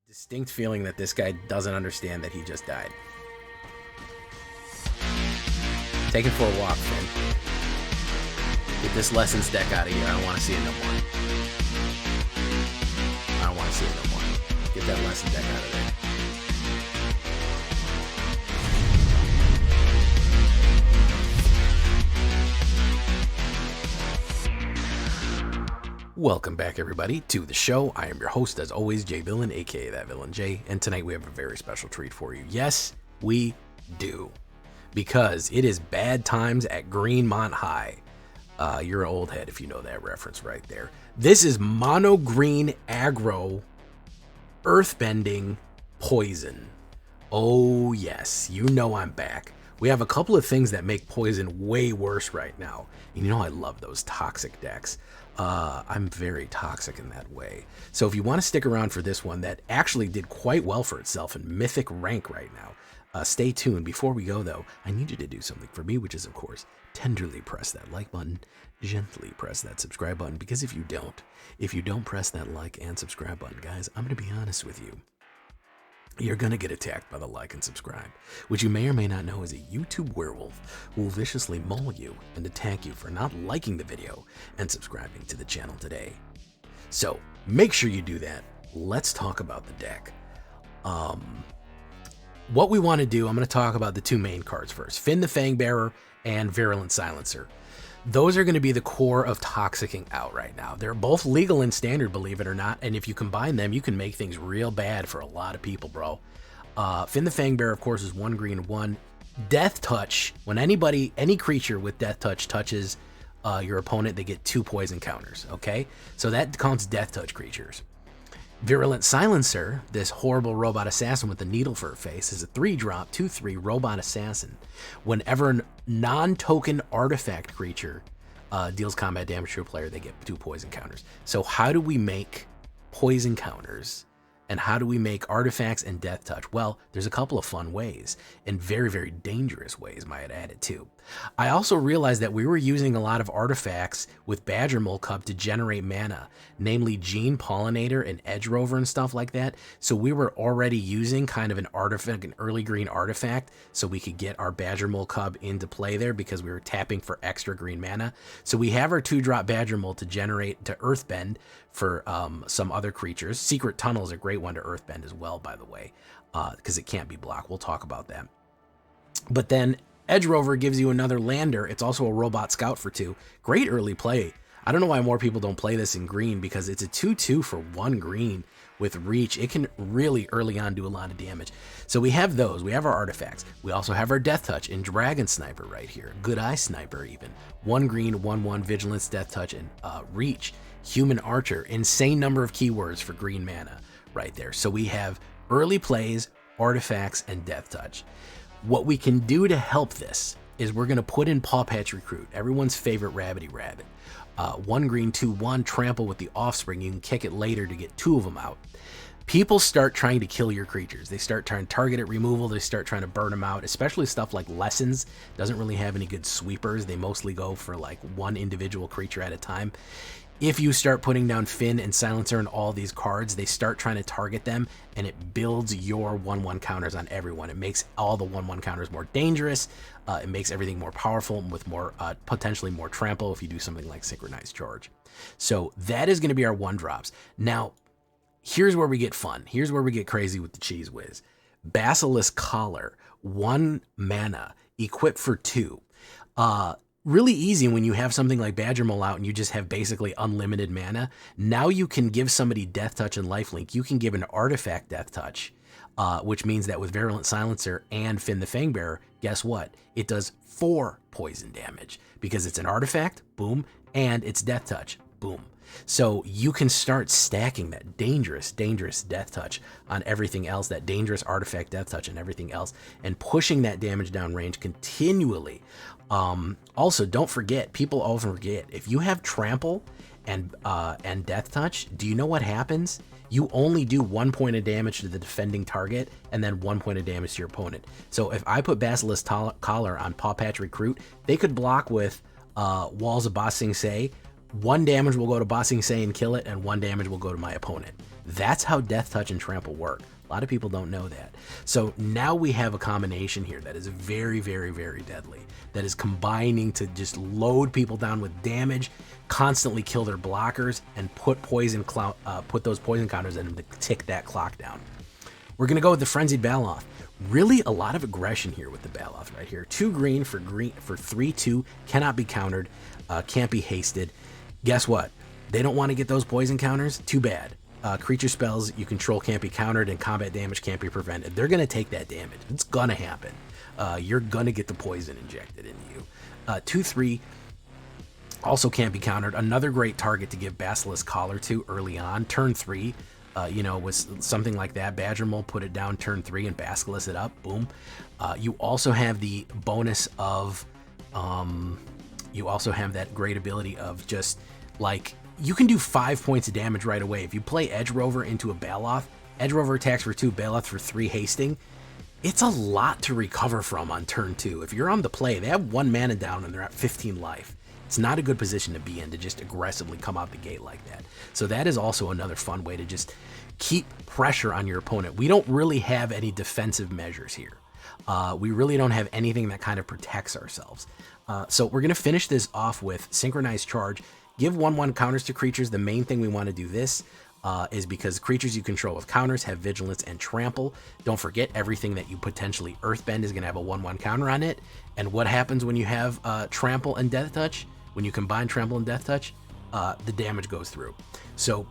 distinct feeling that this guy doesn't understand that he just died. Take it for a walk, Finn. Get this lessons deck out of here. I don't want to see it no more. I don't want to see it no more. Get that lesson deck out of there. Welcome back, everybody, to the show. I am your host, as always, Jay Villain, aka That Villain Jay, and tonight we have a very special treat for you. Yes, we do, because it is bad times at Greenmont High. You're an old head if you know that reference right there. This is mono green aggro earthbending poison. Oh yes, you know I'm back. We have a couple of things that make poison way worse right now. And you know I love those toxic decks. I'm very toxic in that way. So if you want to stick around for this one that actually did quite well for itself in Mythic rank right now, stay tuned. Before we go though, I need you to do something for me, which is of course, tenderly press that like button, gently press that subscribe button, because if you don't press that like and subscribe button, guys, I'm going to be honest with you. You're going to get attacked by the like and subscribe, which you may or may not know is a YouTube werewolf who will viciously maul you and attack you for not liking the video and subscribing to the channel today. So make sure you do that. Let's talk about the deck. What we want to do, I'm going to talk about the two main cards first, Finn the Fangbearer and Virulent Silencer. Those are going to be the core of toxicing out right now. They're both legal and standard, believe it or not, and if you combine them, you can make things real bad for a lot of people, bro. Finn the Fangbearer, of course, is 1 green, 1. Death Touch. When any creature with Death Touch touches your opponent, they get 2 poison counters, okay? So that counts Death Touch creatures. Virulent Silencer, this horrible robot assassin with the needle for a face, is a 3-drop, 2/3 robot assassin. Whenever a non-token artifact creature deals combat damage to a player, they get 2 poison counters. So how do we make poison counters? And how do we make artifacts and Death Touch? Well, there's a couple of fun ways, and very, very dangerous ways, might add it too. I also realized that we were using a lot of artifacts with Badger Mole Cub to generate mana, namely Gene Pollinator and Edge Rover and stuff like that. So we were already using kind of an artifact, an early green artifact, so we could get our Badger Mole Cub into play there because we were tapping for extra green mana. So we have our 2-drop Badger Mole to generate to Earthbend for some other creatures. Secret Tunnel is a great one to Earthbend as well, by the way, because it can't be blocked. We'll talk about that. But then Edge Rover gives you another lander. It's also a robot scout for 2. Great early play. I don't know why more people don't play this in green, because it's a 2/2 for 1 green with reach. It can really early on do a lot of damage. So we have those. We have our artifacts. We also have our Death Touch and Dragon Sniper right here. Good Eye Sniper even. 1 green, 1/1 Vigilance, Death Touch, and reach. Human Archer. Insane number of keywords for green mana right there. So we have early plays, artifacts, and Death Touch. What we can do to help this is we're going to put in Paw Patch Recruit, everyone's favorite rabbity rabbit. 1 green, 2/1 trample with the offspring. You can kick it later to get 2 of them out. People start trying to kill your creatures. They start trying to target at removal. They start trying to burn them out, especially stuff like Lessons. Doesn't really have any good sweepers. They mostly go for like 1 individual creature at a time. If you start putting down Finn and Silencer and all these cards, they start trying to target them, and it builds your 1/1 counters on everyone. It makes all the 1/1 counters more dangerous. It makes everything more powerful with more potentially more trample if you do something like Synchronized Charge. So that is going to be our 1-drops. Now, here's where we get fun. Here's where we get crazy with the Cheese Whiz. Basilisk Collar, 1 mana, equip for 2. Really easy when you have something like Badger Mole out and you just have basically unlimited mana. Now you can give somebody Death Touch and Lifelink. You can give an artifact Death Touch, which means that with Virulent Silencer and Finn the Fangbearer, guess what? It does 4 poison damage because it's an artifact, boom, and it's Death Touch, boom. So you can start stacking that dangerous, dangerous Death Touch on everything else, that dangerous artifact Death Touch and everything else, and pushing that damage down range continually. Also, don't forget, people often forget, if you have Trample and Death Touch, do you know what happens? You only do 1 point of damage to the defending target and then 1 point of damage to your opponent. So if I put Basilisk Collar on Paw Patch Recruit, they could block with Walls of Ba Sing Se. 1 damage will go to Ba Sing Se and kill it, and 1 damage will go to my opponent. That's how Death Touch and Trample work. A lot of people don't know that. So now we have a combination here that is very, very, very deadly, that is combining to just load people down with damage, constantly kill their blockers, and put put those poison counters in them to tick that clock down. We're gonna go with the Frenzied Baloth. Really a lot of aggression here with the Baloth right here. 2 green for 3/2, cannot be countered, can't be hasted. Guess what? They don't want to get those poison counters? Too bad. Creature spells you control can't be countered and combat damage can't be prevented. They're going to take that damage. It's going to happen. You're going to get the poison injected into you. 2/3 also can't be countered. Another great target to give Basilisk Collar to early on. Turn 3, with something like that. Badger Mole, put it down turn 3 and Basilisk it up. Boom. You also have the bonus of, you also have that great ability of just like, you can do 5 points of damage right away. If you play Edge Rover into a Baloth, Edge Rover attacks for 2, Baloth for 3 hasting. It's a lot to recover from on turn 2. If you're on the play, they have 1 mana down and they're at 15 life. It's not a good position to be in to just aggressively come out the gate like that. So that is also another fun way to just keep pressure on your opponent. We don't really have any defensive measures here. We really don't have anything that kind of protects ourselves. So we're going to finish this off with Synchronized Charge. Give 1/1 counters to creatures. The main thing we want to do this is because creatures you control with counters have Vigilance and Trample. Don't forget, everything that you potentially Earthbend is going to have a 1/1 counter on it. And what happens when you have Trample and Death Touch? When you combine Trample and Death Touch, the damage goes through. So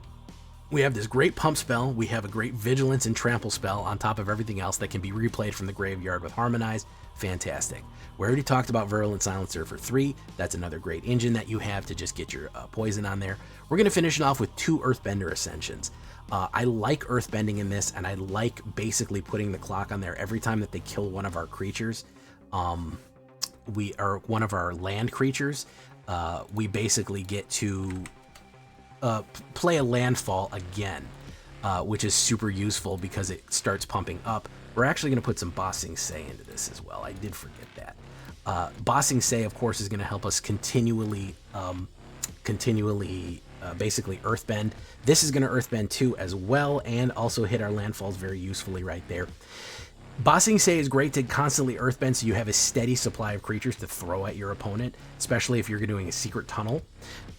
we have this great pump spell. We have a great Vigilance and Trample spell on top of everything else that can be replayed from the graveyard with Harmonize. Fantastic. We already talked about Virulent Silencer for 3. That's another great engine that you have to just get your poison on there. We're going to finish it off with 2 Earthbender Ascensions. I like Earthbending in this, and I like basically putting the clock on there every time that they kill one of our creatures. We are one of our land creatures. We basically get to play a landfall again, which is super useful because it starts pumping up. We're actually going to put some Bossing Say into this as well. I did forget that. Bossing Say, of course, is going to help us continually basically Earthbend. This is going to Earthbend too as well, and also hit our landfalls very usefully right there. Bossing Say is great to constantly Earthbend so you have a steady supply of creatures to throw at your opponent, especially if you're doing a Secret Tunnel.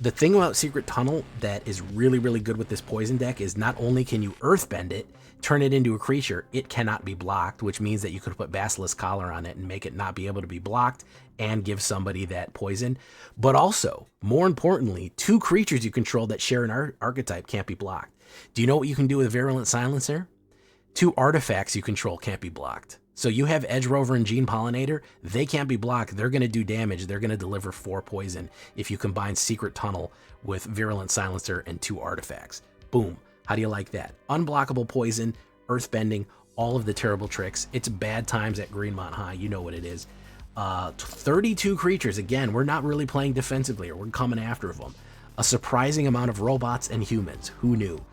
The thing about Secret Tunnel that is really, really good with this poison deck is not only can you Earthbend it, turn it into a creature, it cannot be blocked, which means that you could put Basilisk Collar on it and make it not be able to be blocked and give somebody that poison. But also, more importantly, 2 creatures you control that share an archetype can't be blocked. Do you know what you can do with Virulent Silencer? 2 artifacts you control can't be blocked. So you have Edge Rover and Gene Pollinator, they can't be blocked. They're going to do damage. They're going to deliver 4 poison if you combine Secret Tunnel with Virulent Silencer and 2 artifacts. Boom. How do you like that? Unblockable poison, Earthbending, all of the terrible tricks. It's bad times at Greenmont High. You know what it is. 32 creatures. Again, we're not really playing defensively, or we're coming after them. A surprising amount of robots and humans. Who knew?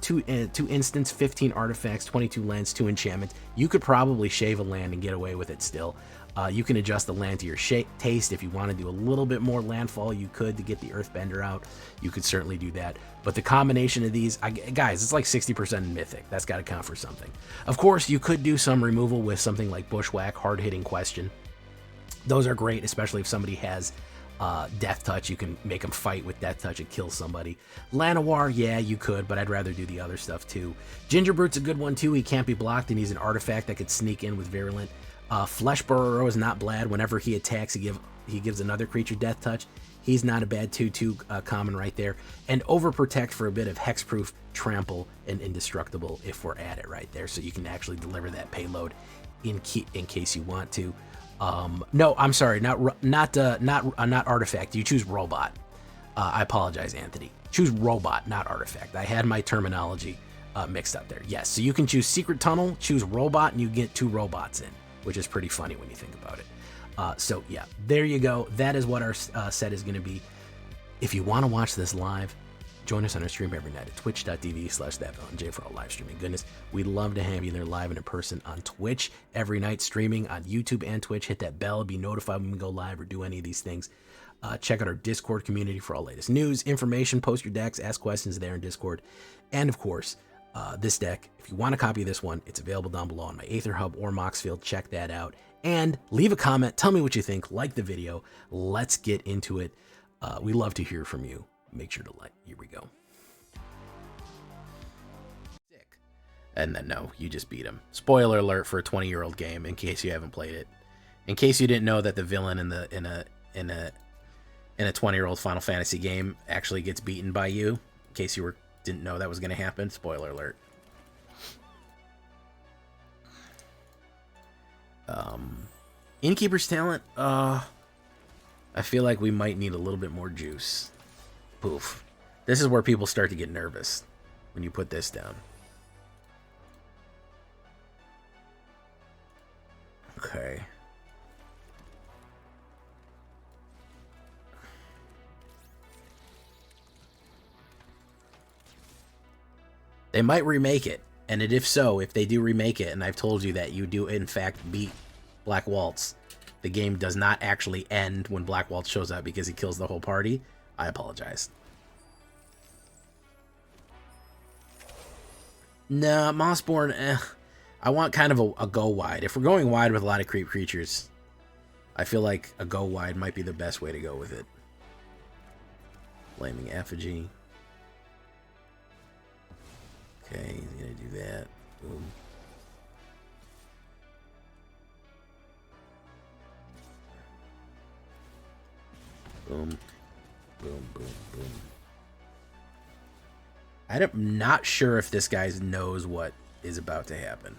Two instants, 15 artifacts, 22 lands, 2 enchantments. You could probably shave a land and get away with it still. You can adjust the land to your taste. If you want to do a little bit more landfall, you could to get the Earthbender out. You could certainly do that. But the combination of these, guys, it's like 60% in Mythic. That's got to count for something. Of course, you could do some removal with something like Bushwhack, hard-hitting Question. Those are great, especially if somebody has Death Touch. You can make them fight with Death Touch and kill somebody. Llanowar, yeah, you could, but I'd rather do the other stuff too. Gingerbrute's a good one too. He can't be blocked, and he's an artifact that could sneak in with Virulent. Flesh Burrower is not bad. Whenever he attacks, he gives another creature Death Touch. He's not a bad 2/2 common right there. And Overprotect for a bit of Hexproof, Trample, and Indestructible if we're at it right there, so you can actually deliver that payload in case you want to. No, I'm sorry, not Artifact. You choose Robot. I apologize, Anthony. Choose Robot, not Artifact. I had my terminology mixed up there. Yes, so you can choose Secret Tunnel, choose Robot, and you get 2 robots in, which is pretty funny when you think about it. So yeah, there you go. That is what our set is going to be. If you want to watch this live, join us on our stream every night at twitch.tv/thatvillainj for all live streaming goodness. We'd love to have you there live and in person on Twitch every night, streaming on YouTube and Twitch. Hit that bell, be notified when we go live or do any of these things. Check out our Discord community for all latest news, information, post your decks, ask questions there in Discord. And of course, this deck, if you want a copy of this one, it's available down below on my AetherHub or Moxfield. Check that out. And leave a comment. Tell me what you think. Like the video. Let's get into it. We love to hear from you. Make sure to like. Here we go. And then no, you just beat him. Spoiler alert for a 20-year-old game in case you haven't played it. In case you didn't know that the villain in a 20-year-old Final Fantasy game actually gets beaten by you. In case you didn't know that was going to happen. Spoiler alert. Innkeeper's Talent. I feel like we might need a little bit more juice. Poof. This is where people start to get nervous when you put this down. Okay. They might remake it. And if so, if they do remake it, and I've told you that you do in fact beat Black Waltz, the game does not actually end when Black Waltz shows up because he kills the whole party, I apologize. Nah, Mossborn, I want kind of a go wide. If we're going wide with a lot of creep creatures, I feel like a go wide might be the best way to go with it. Flaming Effigy. Okay, he's gonna do that. Boom. Boom. Boom, boom, boom. I'm not sure if this guy knows what is about to happen.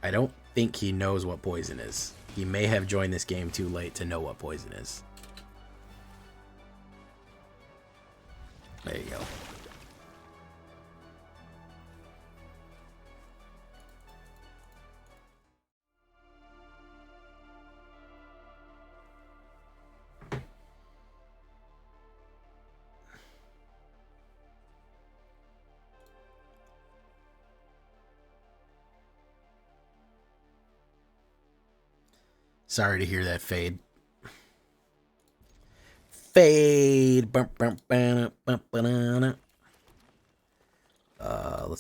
I don't think he knows what poison is. He may have joined this game too late to know what poison is. There you go. Sorry to hear that, Fade. Fade. Let's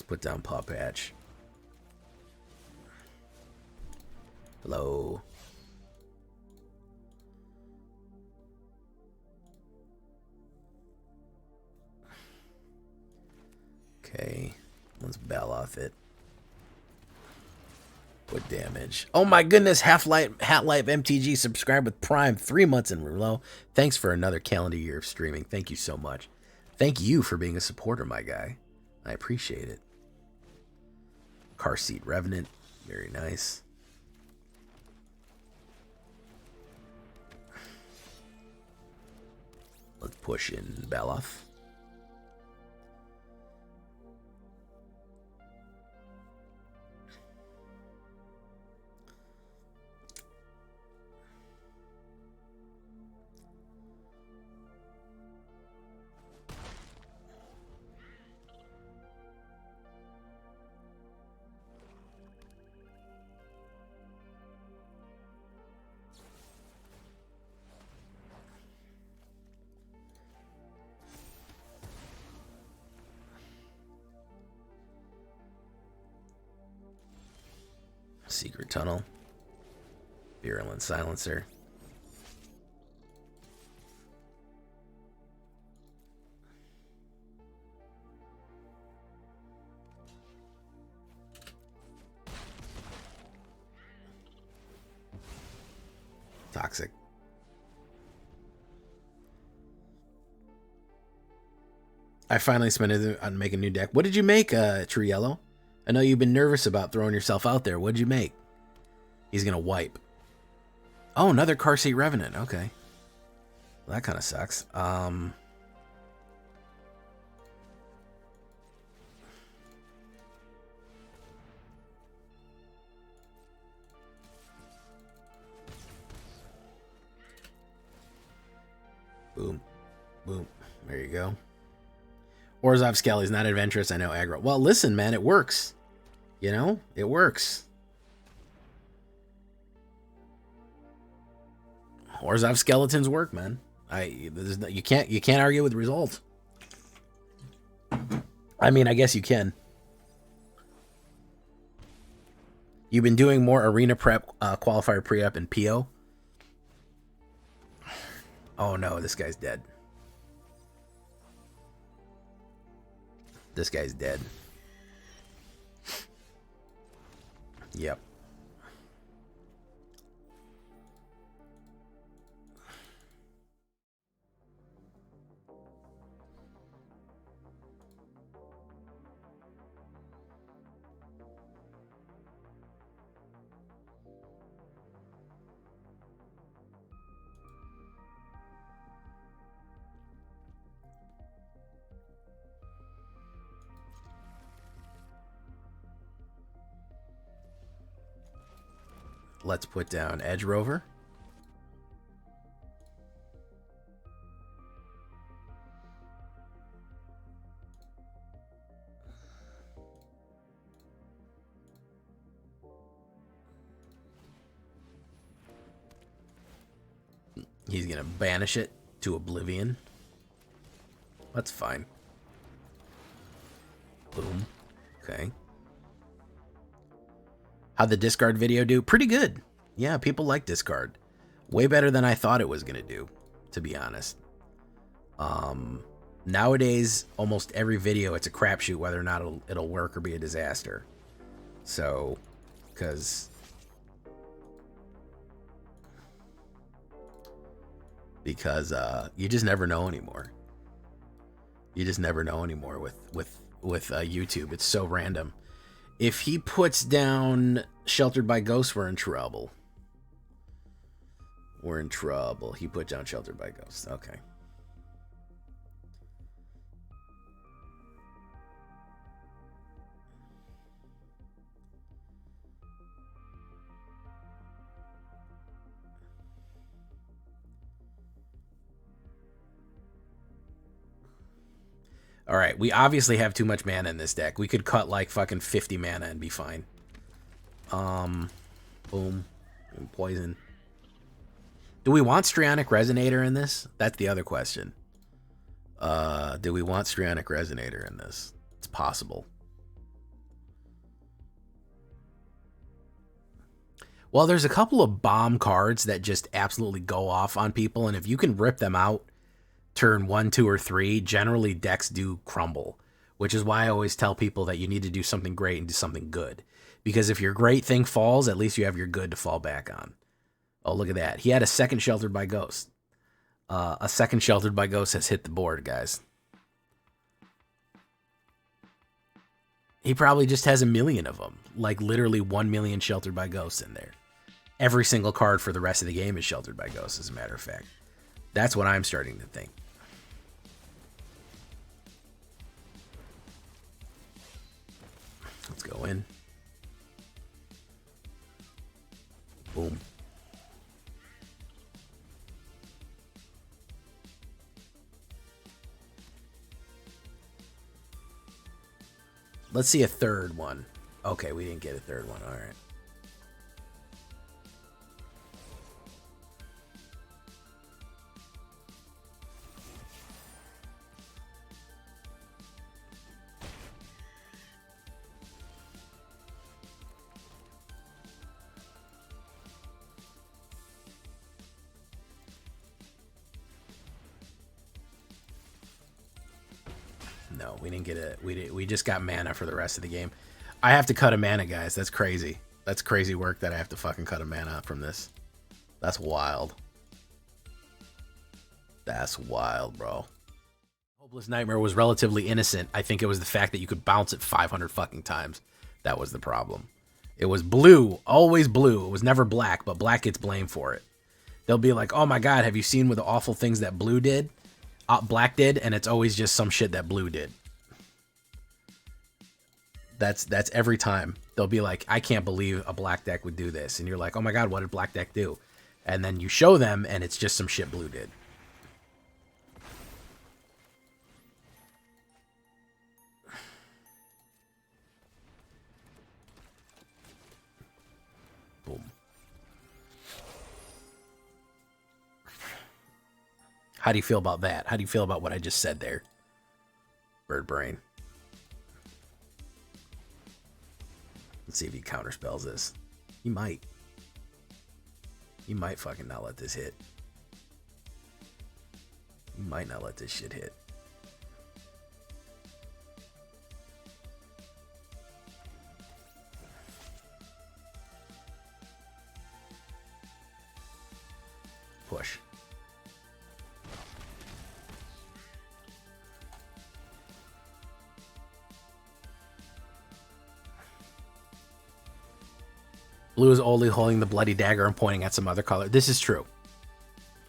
put down Paw Patch. Hello. Okay, let's Baloth it. What damage? Oh my goodness, Hat-Life MTG subscribed with Prime 3 months in a row. Thanks for another calendar year of streaming. Thank you so much. Thank you for being a supporter, my guy. I appreciate it. Car Seat Revenant. Very nice. Let's push in Baloth. Secret Tunnel. Virulent Silencer. Toxic. I finally spent it on making a new deck. What did you make, True Yellow? I know you've been nervous about throwing yourself out there. What'd you make? He's gonna wipe. Oh, another Car Seat Revenant. Okay. Well, that kind of sucks. Boom. There you go. Orzhov Skelly's not adventurous. I know aggro. Well, listen, man, it works. You know, it works. Orzhov skeletons work, man. You can't argue with the results. I mean, I guess you can. You've been doing more arena prep, qualifier pre-up, and PO. Oh no, this guy's dead. This guy's dead. Yep. Let's put down Edge Rover. He's gonna banish it to oblivion. That's fine. Boom. Okay. How'd the discard video do? Pretty good. Yeah, people like discard. Way better than I thought it was going to do, to be honest. Nowadays, almost every video, it's a crapshoot whether or not it'll work or be a disaster. So, because you just never know anymore. You just never know anymore with YouTube. It's so random. If he puts down Sheltered by Ghosts, we're in trouble. We're in trouble. He put down Sheltered by Ghosts. Okay. All right, we obviously have too much mana in this deck. We could cut like fucking 50 mana and be fine. Boom. Poison. Do we want Strionic Resonator in this? That's the other question. Do we want Strionic Resonator in this? It's possible. Well, there's a couple of bomb cards that just absolutely go off on people, and if you can rip them out turn 1, 2, or 3, generally decks do crumble, which is why I always tell people that you need to do something great and do something good. Because if your great thing falls, at least you have your good to fall back on. Oh, look at that. He had a second Sheltered by Ghost. A second Sheltered by Ghost has hit the board, guys. He probably just has a million of them. Like literally 1 million Sheltered by Ghosts in there. Every single card for the rest of the game is Sheltered by Ghosts, as a matter of fact. That's what I'm starting to think. Let's go in. Boom. Let's see a third one. Okay, we didn't get a third one. All right. No, we didn't get it. We just got mana for the rest of the game. I have to cut a mana, guys. That's crazy. That's crazy work that I have to fucking cut a mana from this. That's wild. That's wild, bro. Hopeless Nightmare was relatively innocent. I think it was the fact that you could bounce it 500 fucking times. That was the problem. It was blue, always blue. It was never black, but black gets blamed for it. They'll be like, oh my god, have you seen what the awful things that blue did? Black did, and it's always just some shit that blue did. That's every time. They'll be like, I can't believe a black deck would do this. And you're like, oh my god, what did black deck do? And then you show them, and it's just some shit blue did. How do you feel about that? How do you feel about what I just said there? Bird brain. Let's see if he counterspells this. He might. He might fucking not let this hit. He might not let this shit hit. Push. Blue is only holding the bloody dagger and pointing at some other color. This is true.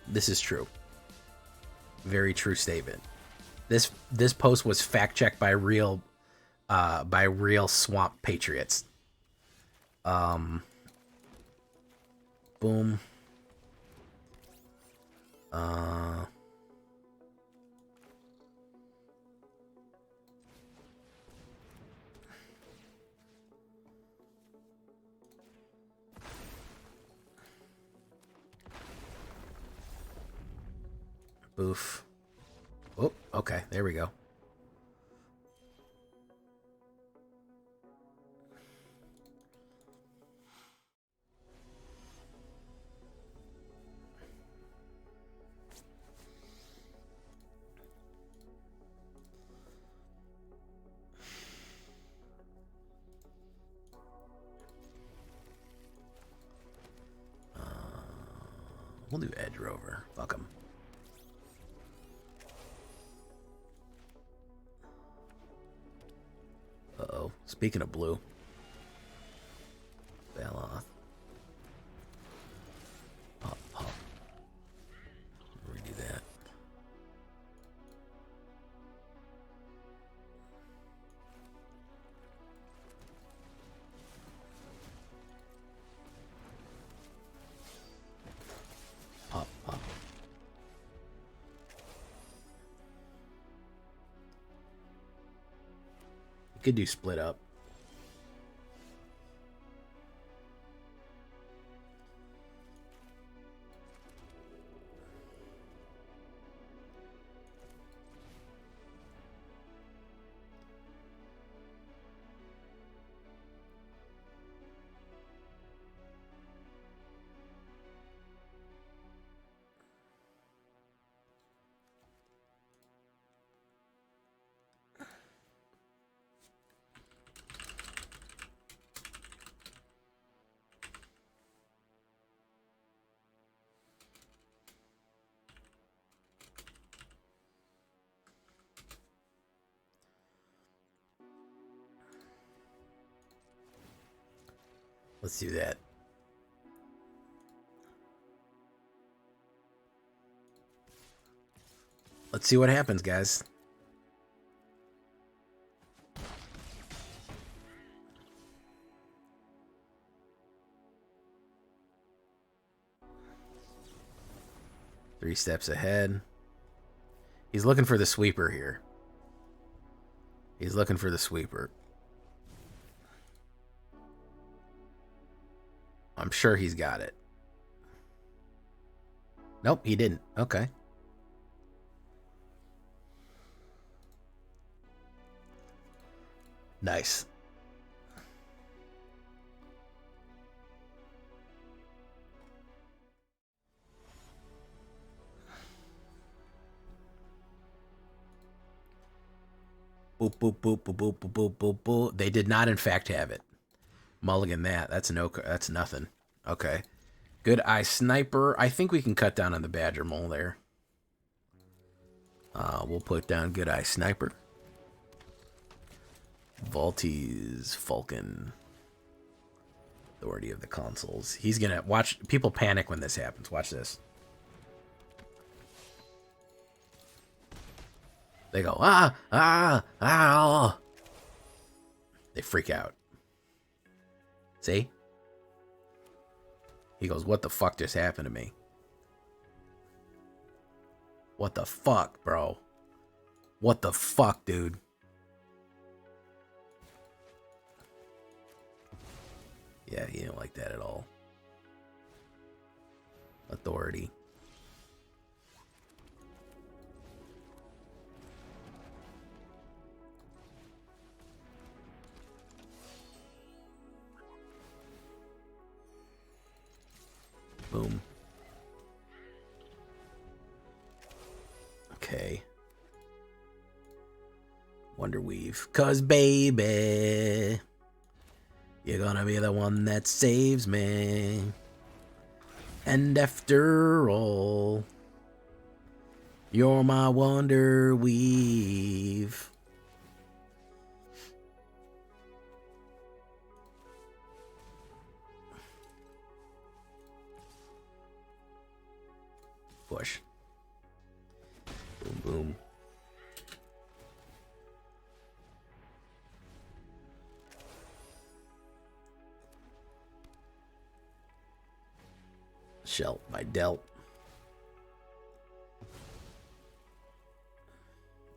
This is true. Very true statement. This post was fact checked by real swamp patriots. Boom. Boof. Oh, okay. There we go. We'll do Edge Rover. Fuck him. Uh-oh. Speaking of blue. Baloth. Pop, pop. Redo that. Pop, pop. You could do split up. Let's do that. Let's see what happens, guys. Three steps ahead. He's looking for the sweeper here. He's looking for the sweeper. I'm sure he's got it. Nope, he didn't. Okay. Nice. Boop, boop, boop, boop, boop, boop, boop, boop, boop. They did not, in fact, have it. Mulligan that. That's nothing. Okay. Good eye sniper. I think we can cut down on the badger mole there. We'll put down good eye sniper. Voltes Falcon. Authority of the consoles. He's gonna watch people panic when this happens. Watch this. They go, ah, ah, ah. They freak out. See? He goes, what the fuck just happened to me? What the fuck, bro? What the fuck, dude? Yeah, he didn't like that at all. Authority. Boom. Okay. Wonder Weave. 'Cause baby, you're gonna be the one that saves me. And after all, you're my Wonder Weave. Push. Boom, boom. Shell by Delt.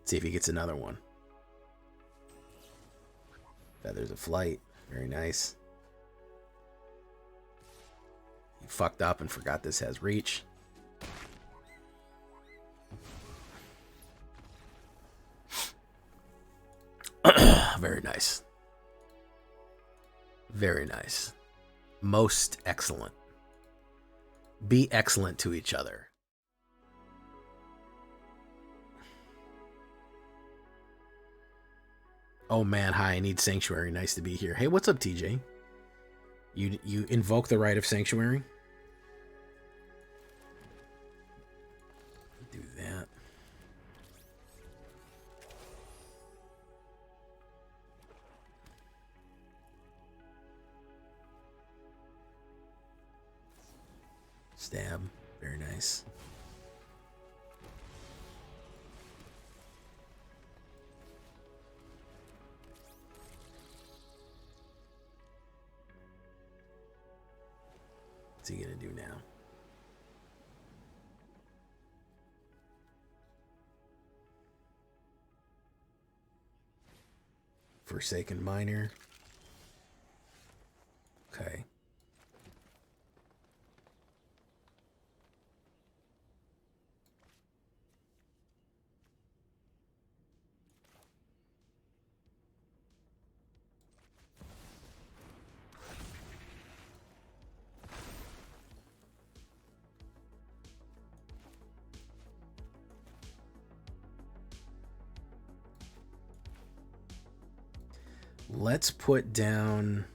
See if he gets another one. Feathers of Flight. Very nice. He fucked up and forgot this has reach. Very nice. Very nice. Most excellent. Be excellent to each other. Oh man, hi, I need Sanctuary. Nice to be here. Hey, what's up, TJ? You invoke the right of Sanctuary? Do that. Stab. Very nice. What's he gonna do now? Forsaken Miner. Okay. Let's put down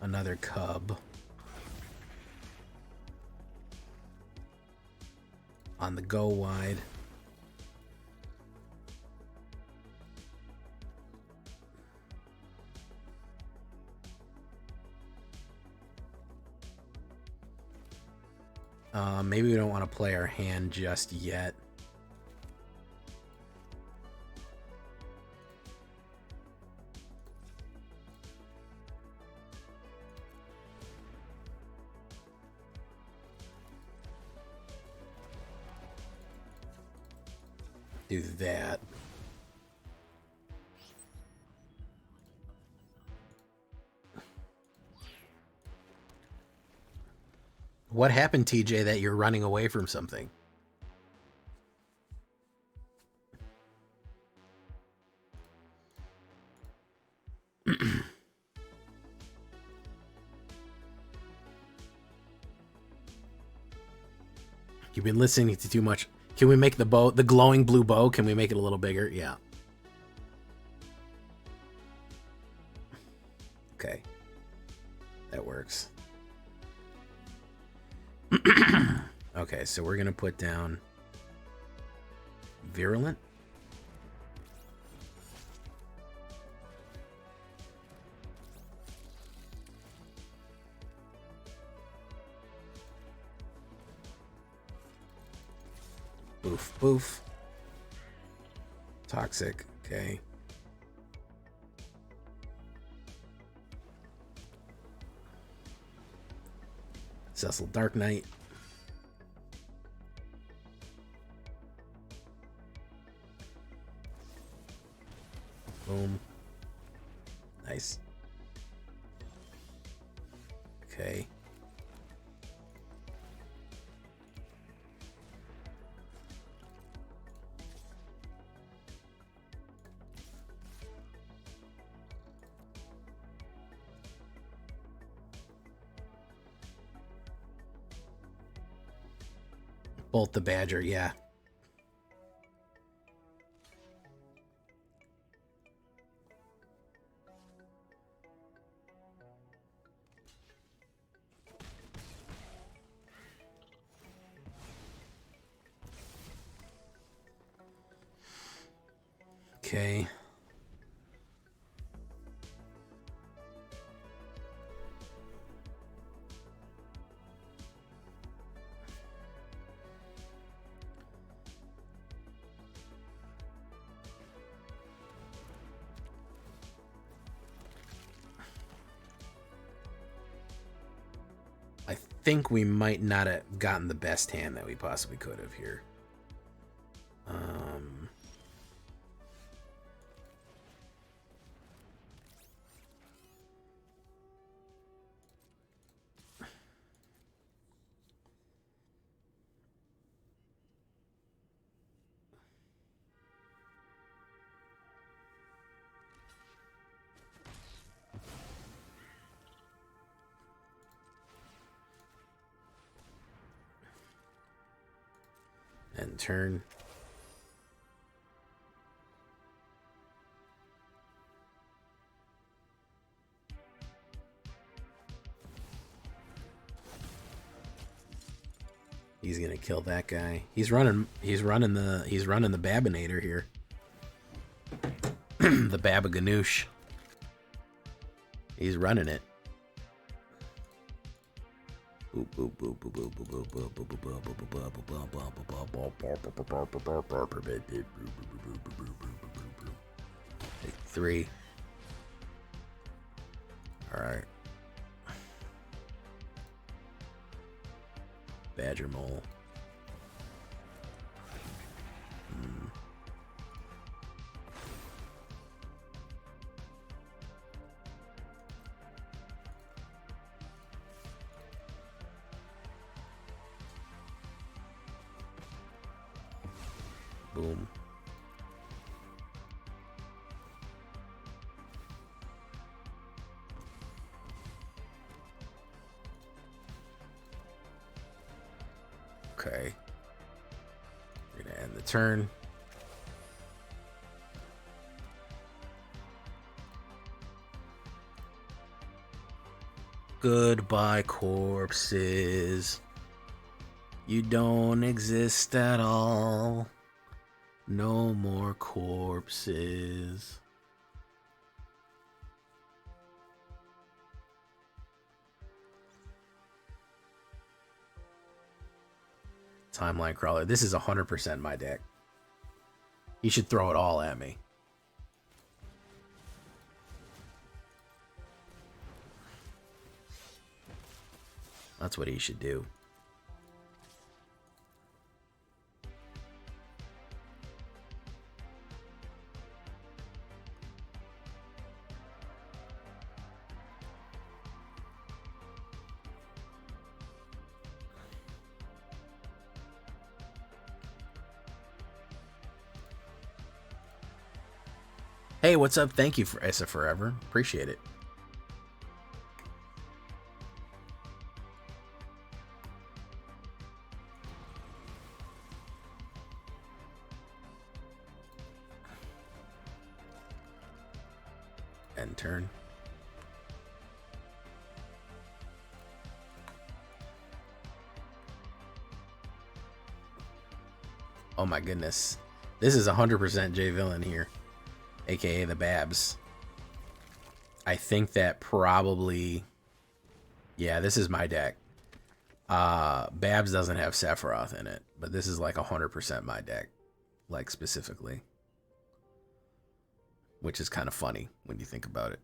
another cub on the go wide. Maybe we don't want to play our hand just yet. Do that. What happened, TJ, that you're running away from something? You've been listening to too much. Can we make the bow, the glowing blue bow, can we make it a little bigger? Yeah. Okay. That works. Okay, so we're going to put down Virulent. Boof, boof. Toxic, okay. Cecil Dark Knight. Boom. Nice. Okay. Bolt the Badger, yeah. Okay. I think we might not have gotten the best hand that we possibly could have here. And turn. He's gonna kill that guy. He's running the Babinator here. The Babaganoosh. He's running it. Take 3. Alright. Badger Mole. Boom. Okay. We're gonna end the turn. Goodbye, corpses. You don't exist at all. No more corpses. Timeline Crawler. This is 100% my deck. You should throw it all at me. That's what he should do. Hey, what's up? Thank you for Essa Forever. Appreciate it. End turn. Oh my goodness. This is 100% J Villain here. AKA the Babs. I think that probably... Yeah, this is my deck. Babs doesn't have Sephiroth in it, but this is like 100% my deck. Like, specifically. Which is kind of funny when you think about it.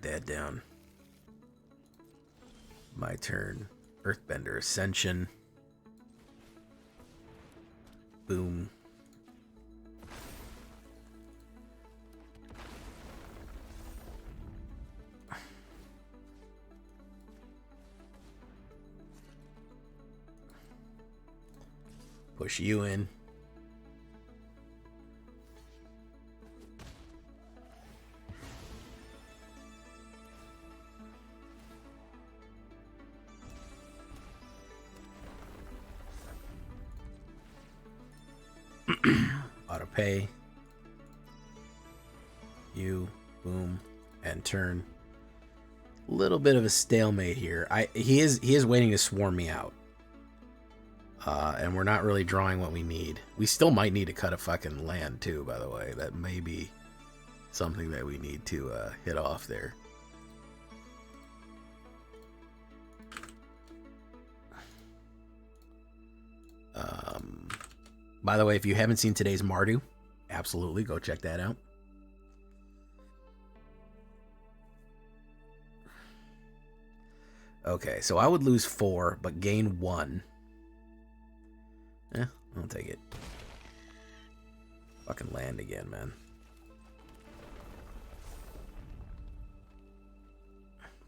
that down. My turn. Earthbender Ascension. Boom. Push you in. Auto pay. You, boom, and turn. Little bit of a stalemate here. He is waiting to swarm me out. And we're not really drawing what we need. We still might need to cut a fucking land too, by the way. That may be something that we need to hit off there. By the way, if you haven't seen today's Mardu, absolutely go check that out. Okay, so I would lose 4, but gain 1. I'll take it. Fucking land again, man.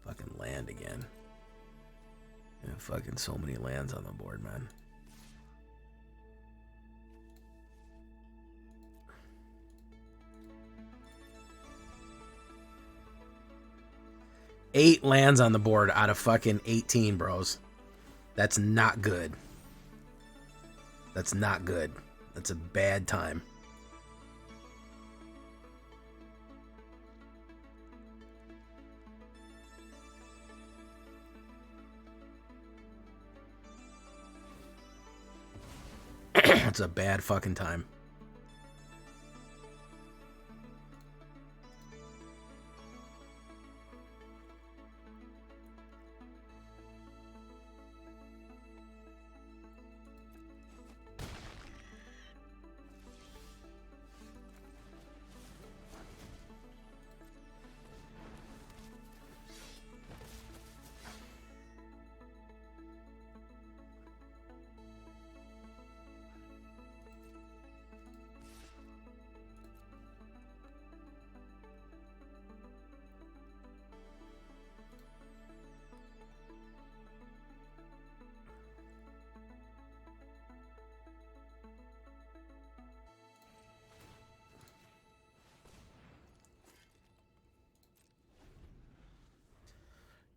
Fucking land again. Yeah, fucking so many lands on the board, man. Eight lands on the board out of fucking 18, bros. That's not good. That's not good. That's a bad time. It's a bad fucking time.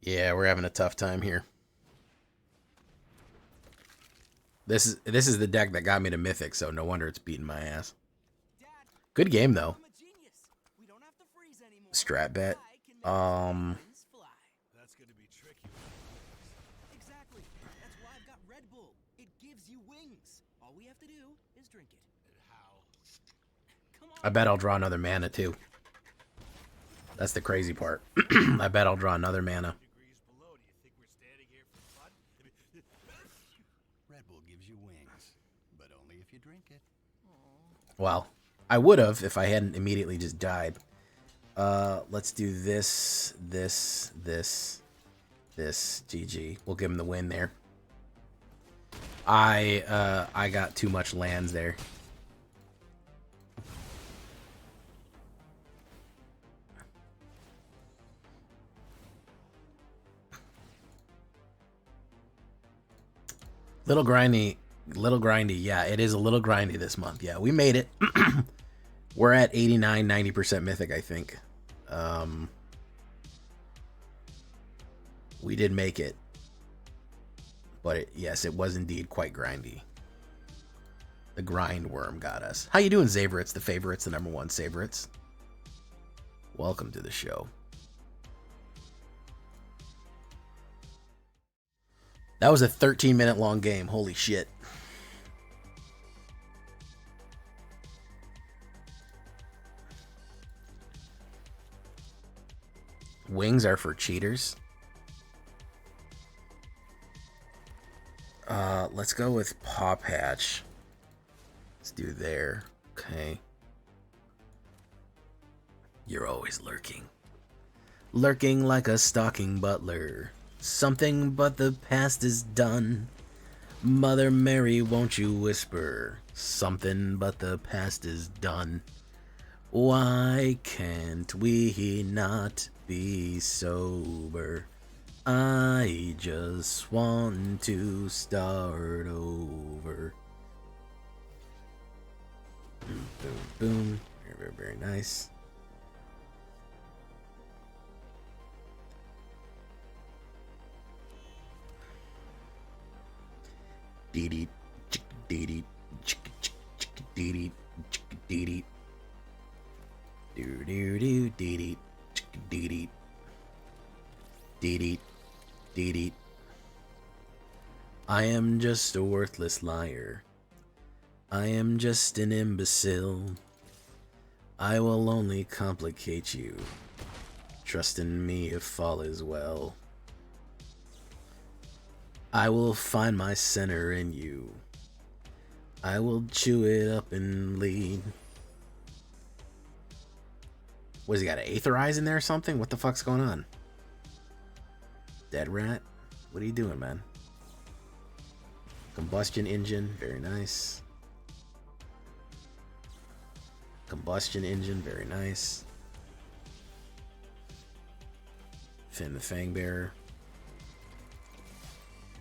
Yeah, we're having a tough time here. This is the deck that got me to Mythic, so no wonder it's beating my ass. Good game though. Strat bet. That's gonna be tricky. Exactly. That's why I've got Red Bull. It gives you wings. All we have to do is drink it. And how? Come on. I bet I'll draw another mana too. That's the crazy part. I bet I'll draw another mana. Red Bull gives you wings, but only if you drink it. Well, I would have if I hadn't immediately just died. Let's do this. GG. We'll give him the win there. I got too much lands there. Little grindy. Yeah, it is a little grindy this month. Yeah, we made it. We're at 89, 90% Mythic, I think. We did make it. But yes, it was indeed quite grindy. The grind worm got us. How you doing, Zaveritz? The favorites, the #1 Savorites. Welcome to the show. That was a 13-minute long game. Holy shit. Wings are for cheaters. Let's go with Paw Patch. Let's do there. Okay. You're always lurking. lurking like a stalking butler. Something but the past is done. Mother Mary, won't you whisper? Something but the past is done. Why can't we not be sober? I just want to start over. Boom, boom, boom. Very, very, very nice. Dee-dee, chick-dee-dee, chick-chick-chick-dee-dee, chick-dee-dee. Do-do-do, dee-dee, chick-dee-dee. Dee-dee, dee-dee. I am just a worthless liar. I am just an imbecile. I will only complicate you. Trust in me if all is well. I will find my center in you. I will chew it up and bleed. What, has he got an Aether Eyes in there or something? What the fuck's going on? Dead rat? What are you doing, man? Combustion engine, very nice. Combustion engine, very nice. Finn the Fangbearer.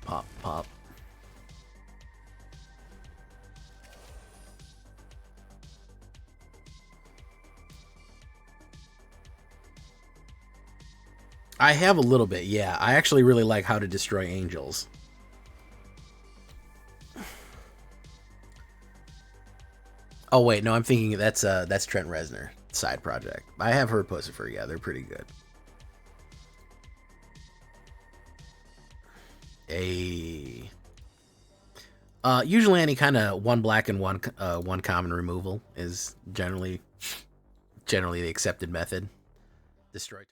Pop, pop. I have a little bit, yeah. I actually really like How to Destroy Angels. Oh wait, no, I'm thinking that's Trent Reznor side project. I have heard Pussifer, yeah, they're pretty good. Usually any kind of one black and one common removal is generally the accepted method. Destroy.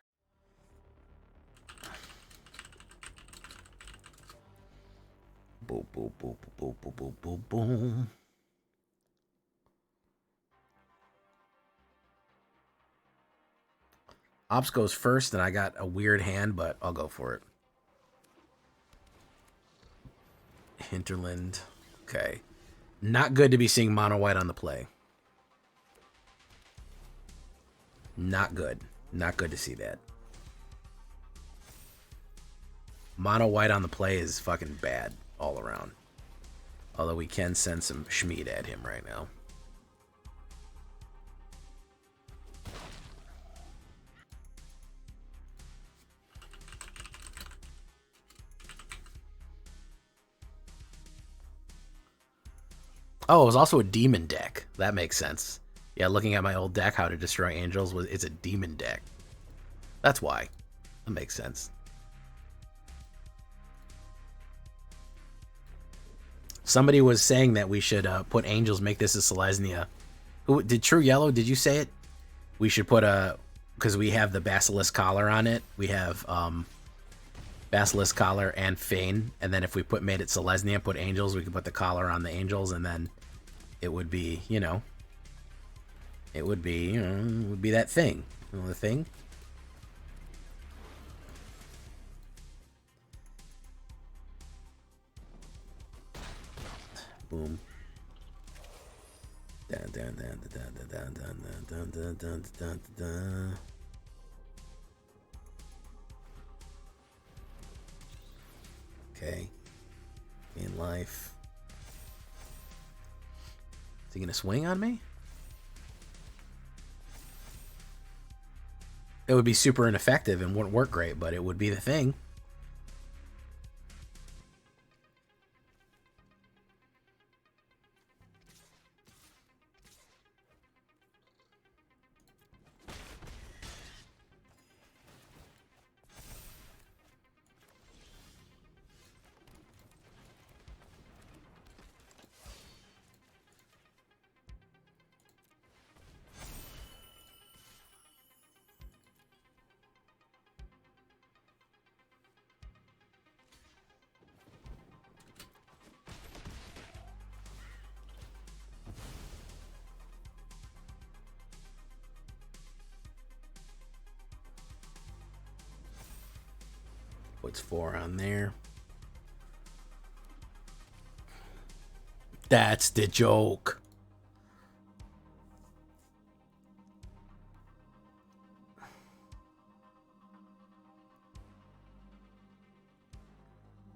Boom, boom, boom, boom, boom, boom, boom, boom. Ops goes first, and I got a weird hand, but I'll go for it. Hinterland. Okay. Not good to be seeing mono white on the play. Not good. Not good to see that. Mono white on the play is fucking bad all around. Although we can send some Schmied at him right now. Oh, it was also a demon deck. That makes sense. Yeah, looking at my old deck, How to Destroy Angels, it's a demon deck. That's why. That makes sense. Somebody was saying that we should put Angels, make this a Selesnya. Who did True Yellow? Did you say it? We should put because we have the Basilisk Collar on it. We have Basilisk Collar and Fane, and then if we made it Selesnya, put Angels, we could put the collar on the Angels, and then it would be, it would be that thing. You know, the thing? Boom. Dun, dun, dun, dun, dun, dun, dun, dun, dun, dun, dun. Okay. In life. Is he gonna swing on me? It would be super ineffective and wouldn't work great, but it would be the thing. Puts 4 on there. That's the joke.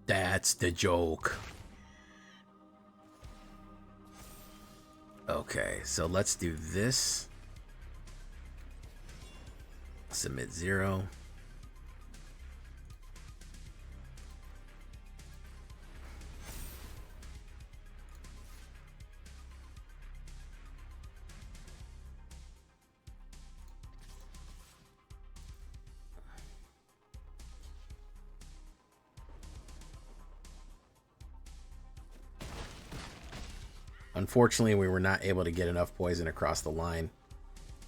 That's the joke. Okay, so let's do this. Submit 0. Unfortunately, we were not able to get enough poison across the line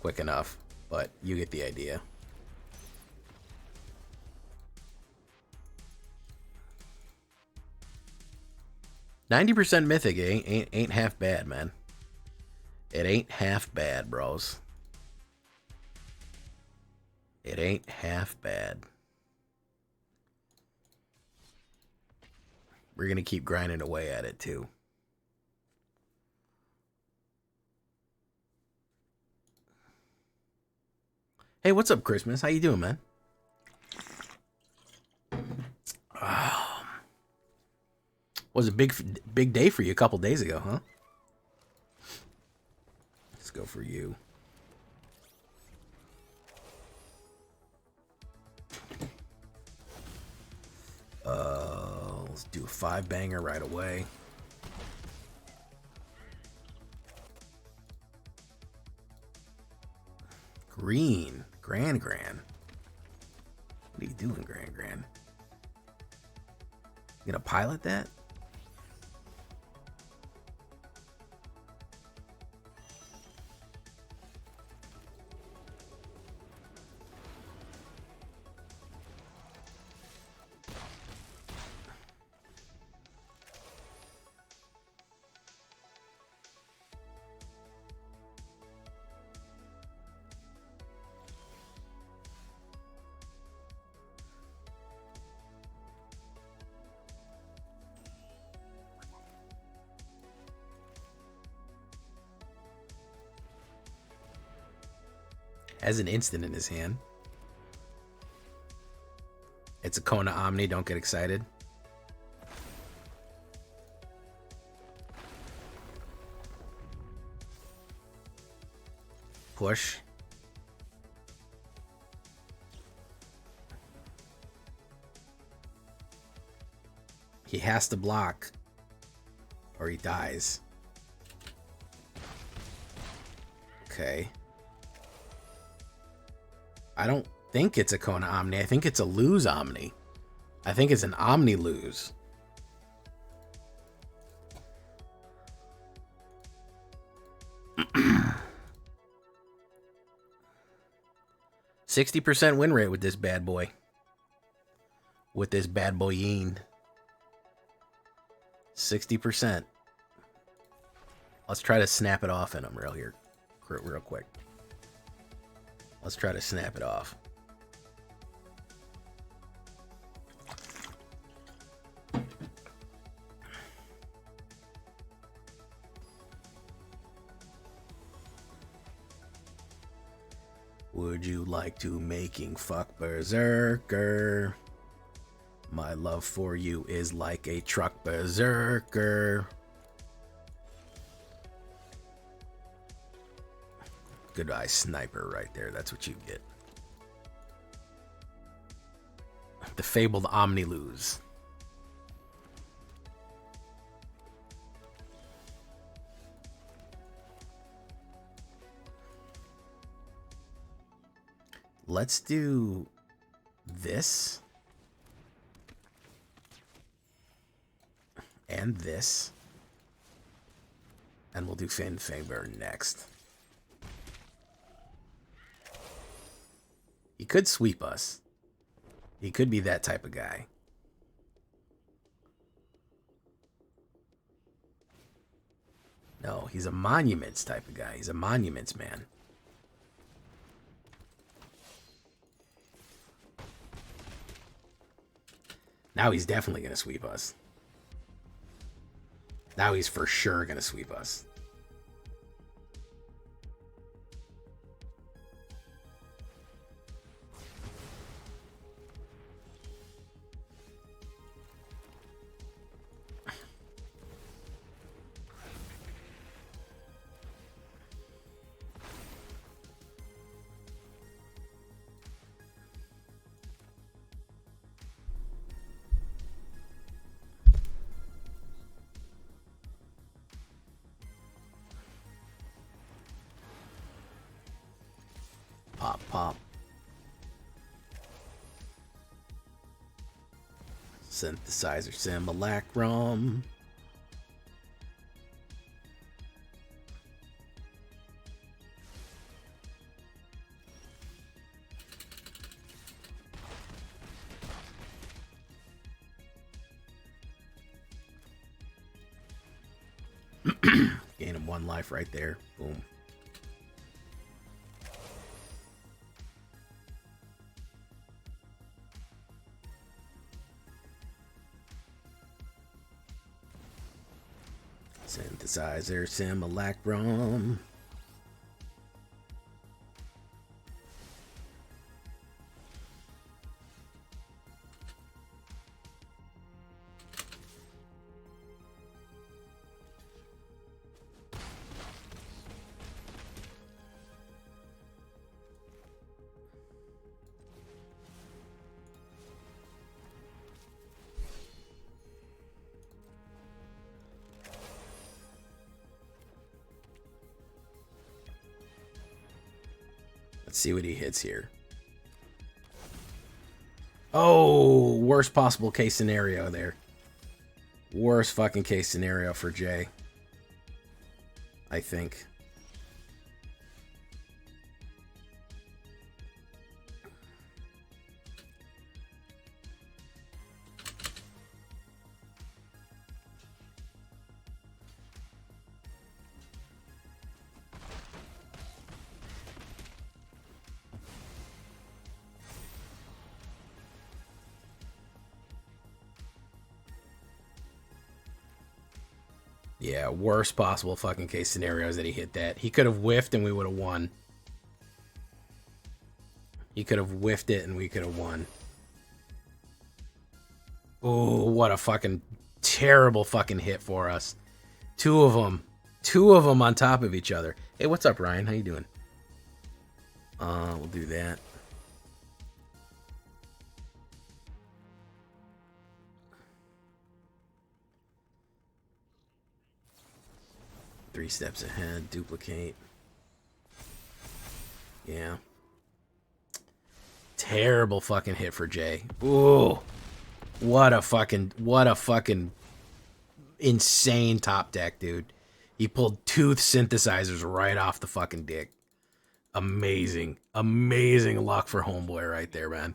quick enough, but you get the idea. %90 mythic ain't half bad, man. It ain't half bad, bros. It ain't half bad. We're gonna keep grinding away at it too. Hey, what's up, Christmas? How you doing, man? Was a big day for you a couple days ago, huh? Let's go for you. Let's do a 5-banger right away. Green. Gran. What are you doing, Gran? You gonna pilot that? Has an instant in his hand. It's a Kona Omni, don't get excited. Push. He has to block or he dies. Okay. I don't think it's a Kona Omni. I think it's a lose Omni. I think it's an Omni lose. %60 win rate with this bad boy. With this bad boyine. 60%. Let's try to snap it off in him real quick. Let's try to snap it off. Would you like to making fuck berserker? My love for you is like a truck berserker. Goodbye, sniper, right there. That's what you get. The fabled Omni lose. Let's do this. And this. And we'll do Fangbearer next. He could sweep us. He could be that type of guy. No, he's a monuments type of guy. He's a monuments man. Now he's definitely going to sweep us. Now he's for sure going to sweep us. Pop, pop. Synthesizer simulacrum. Gain him 1 life right there. Boom. Synthesizer simulacrum. Let's see what he hits here. Oh, worst possible case scenario there. Worst fucking case scenario for Jay, I think. Yeah, worst possible fucking case scenario is that he hit that. He could have whiffed and we would have won. He could have whiffed it and we could have won. Oh, what a fucking terrible fucking hit for us. Two of them on top of each other. Hey, what's up, Ryan? How you doing? We'll do that. Three steps ahead, duplicate. Yeah. Terrible fucking hit for Jay. Ooh. What a fucking insane top deck, dude. He pulled 2 synthesizers right off the fucking dick. Amazing. Amazing luck for homeboy right there, man.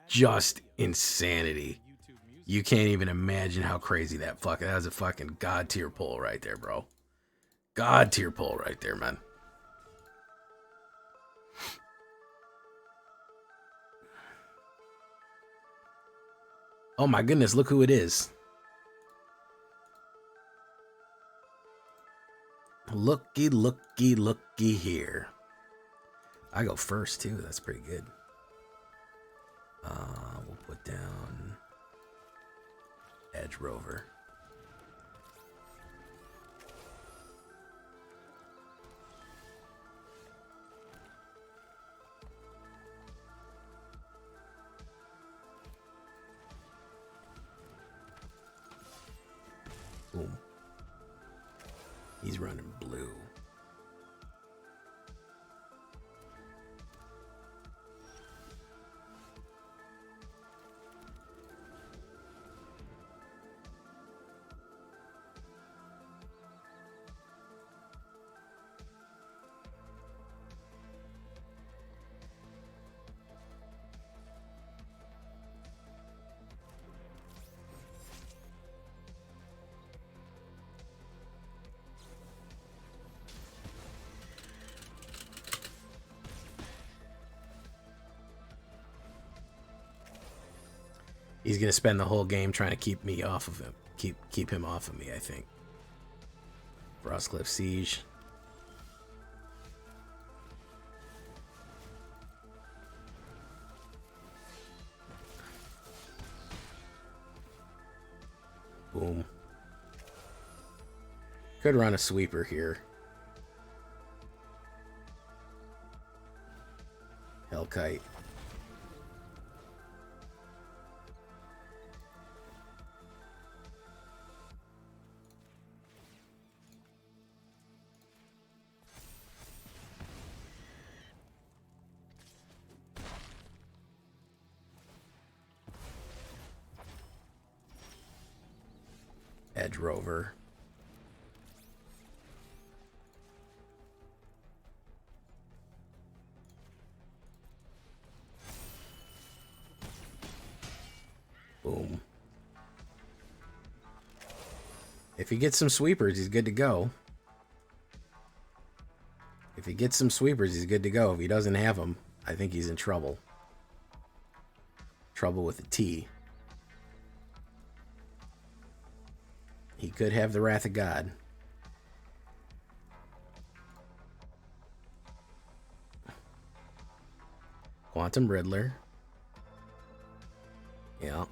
Just insanity. You can't even imagine how crazy that was a fucking god tier pull right there, bro. God tier pull right there, man. Oh my goodness, look who it is. Looky, looky, looky here. I go first too, that's pretty good. We'll put down Edge Rover. Boom. He's running blue. He's gonna spend the whole game trying to keep me off of him. Keep him off of me, I think. Frostcliff Siege. Boom. Could run a sweeper here. Hellkite. Edge Rover. Boom. If he gets some sweepers, he's good to go. If he gets some sweepers, he's good to go. If he doesn't have them, I think he's in trouble. Trouble with a T. He could have the Wrath of God. Quantum Riddler. Yeah.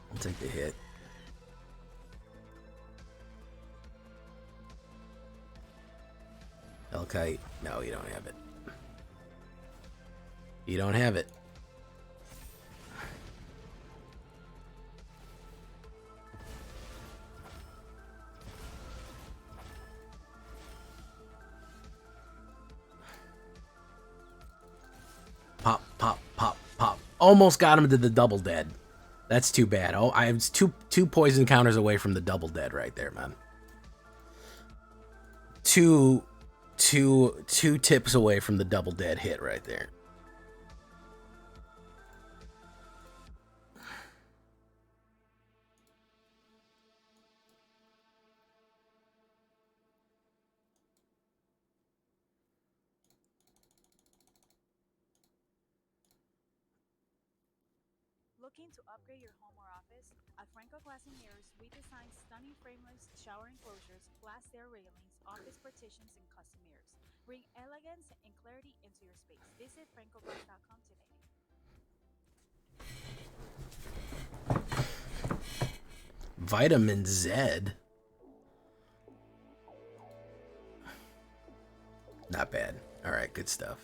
I'll take the hit. Hellkite. No, you don't have it. You don't have it. Pop, pop, pop, pop. Almost got him to the double dead. That's too bad. Oh, I was two poison counters away from the double dead right there, man. Two tips away from the double dead hit right there. Looking to upgrade your home or office? At Franco Glass and Mirrors, we design stunning frameless shower enclosures, glass stair railings, office partitions, and custom mirrors. Bring elegance and clarity into your space. Visit francoglass.com today. Vitamin Z. Not bad. All right, good stuff.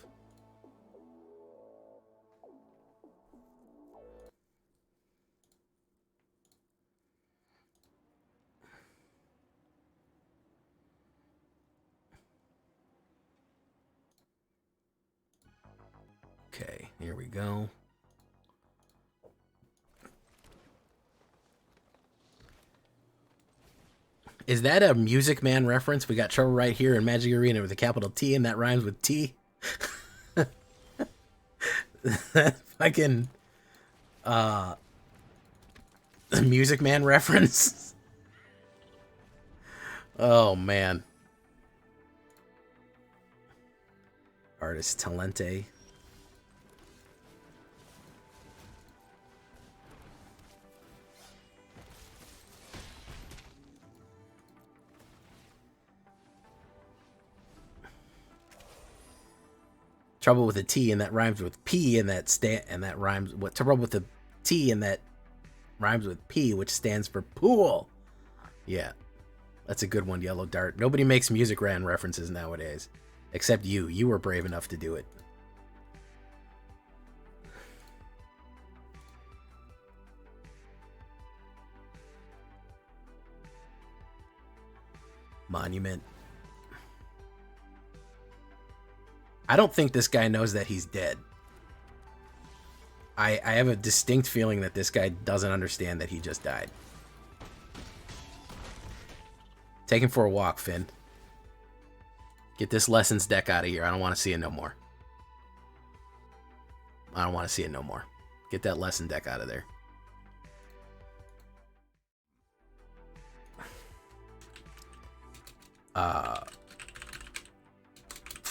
Okay, here we go. Is that a Music Man reference? We got trouble right here in Magic Arena with a capital T, and that rhymes with T. That fucking Music Man reference. Oh man. Artist Talente. Trouble with a T and that rhymes with P and that rhymes what trouble with a T and that rhymes with P, which stands for pool. Yeah. That's a good one, Yellow Dart. Nobody makes Music Man references nowadays. Except you. You were brave enough to do it. Monument. I don't think this guy knows that he's dead. I have a distinct feeling that this guy doesn't understand that he just died. Take him for a walk, Finn. Get this Lessons deck out of here. I don't want to see it no more. I don't want to see it no more. Get that Lesson deck out of there.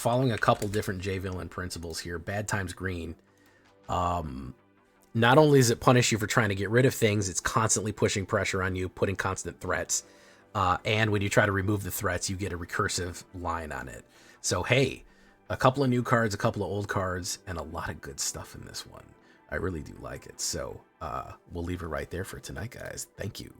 following a couple different J-Villain principles here. Bad times green. Not only does it punish you for trying to get rid of things, it's constantly pushing pressure on you, putting constant threats. And when you try to remove the threats, you get a recursive line on it. So, hey, a couple of new cards, a couple of old cards, and a lot of good stuff in this one. I really do like it. So we'll leave it right there for tonight, guys. Thank you.